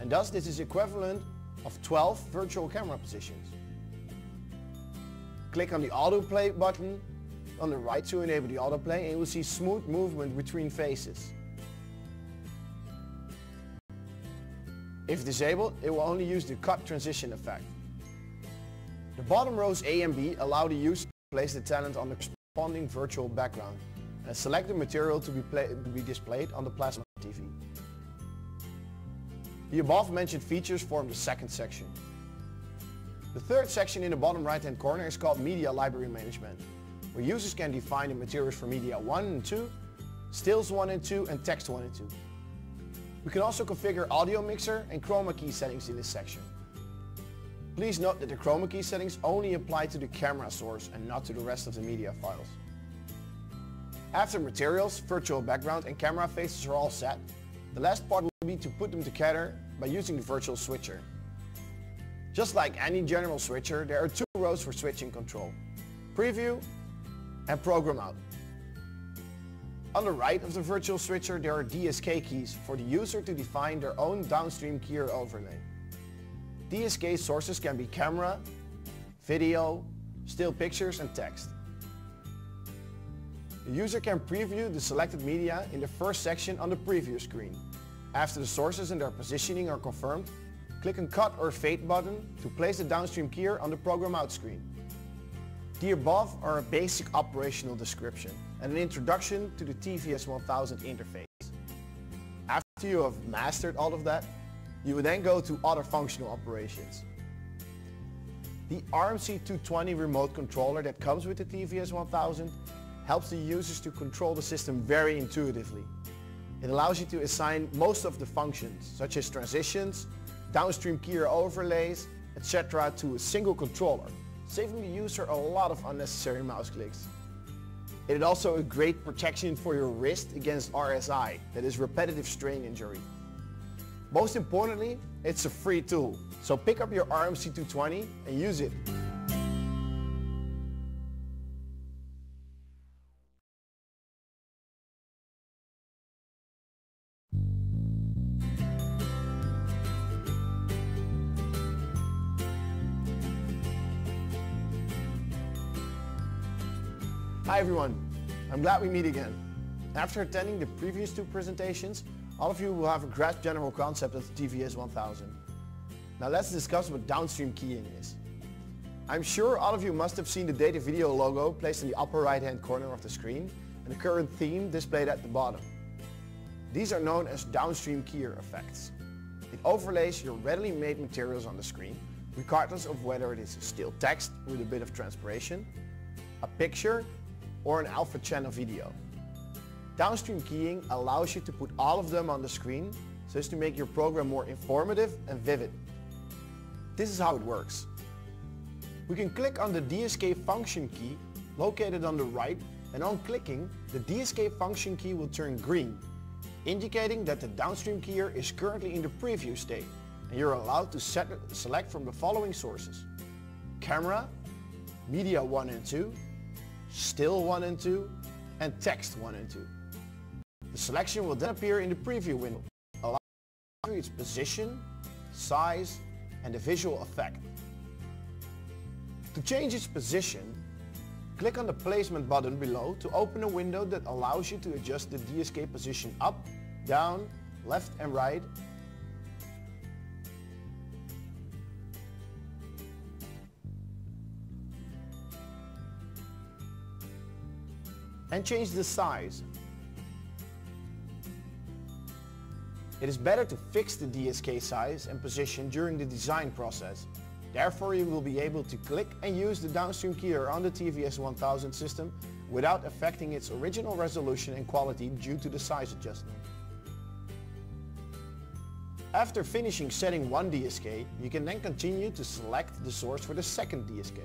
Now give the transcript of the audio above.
and thus this is equivalent of 12 virtual camera positions. Click on the autoplay button on the right to enable the autoplay, and you will see smooth movement between faces. If disabled, it will only use the cut transition effect. The bottom rows A and B allow the user to place the talent on the corresponding virtual background and select the material to be displayed on the plasma TV. The above mentioned features form the second section. The third section in the bottom right hand corner is called Media Library Management, where users can define the materials for Media 1 and 2, Stills 1 and 2, and Text 1 and 2. We can also configure audio mixer and chroma key settings in this section. Please note that the chroma key settings only apply to the camera source and not to the rest of the media files. After materials, virtual background and camera faces are all set, the last part will be to put them together by using the virtual switcher. Just like any general switcher, there are two rows for switching control: Preview and Program Out. On the right of the virtual switcher there are DSK keys for the user to define their own downstream key or overlay. DSK sources can be camera, video, still pictures and text. The user can preview the selected media in the first section on the preview screen. After the sources and their positioning are confirmed, click on Cut or Fade button to place the downstream keyer on the Program Out screen. The above are a basic operational description and an introduction to the TVS1000 interface. After you have mastered all of that, you will then go to other functional operations. The RMC220 remote controller that comes with the TVS1000 helps the users to control the system very intuitively. It allows you to assign most of the functions, such as transitions, downstream keyer overlays, etc. to a single controller, saving the user a lot of unnecessary mouse clicks. It is also a great protection for your wrist against RSI, that is repetitive strain injury. Most importantly, it's a free tool, so pick up your RMC220 and use it. Hi everyone, I'm glad we meet again. After attending the previous two presentations, all of you will have a grasp general concept of the TVS1000. Now let's discuss what downstream keying is. I'm sure all of you must have seen the Data Video logo placed in the upper right hand corner of the screen and the current theme displayed at the bottom. These are known as downstream keyer effects. It overlays your readily made materials on the screen, regardless of whether it is still text with a bit of transpiration, a picture, or an alpha channel video. Downstream keying allows you to put all of them on the screen so as to make your program more informative and vivid. This is how it works. We can click on the DSK function key located on the right, and on clicking, the DSK function key will turn green, indicating that the downstream keyer is currently in the preview state, and you're allowed to select from the following sources: camera, media 1 and 2, still 1 and 2, and text 1 and 2. The selection will then appear in the preview window, allowing its position, size, and the visual effect. To change its position, click on the placement button below to open a window that allows you to adjust the DSK position up, down, left and right, and change the size. It is better to fix the DSK size and position during the design process. Therefore, you will be able to click and use the downstream keyer on the TVS1000 system without affecting its original resolution and quality due to the size adjustment. After finishing setting one DSK, you can then continue to select the source for the second DSK.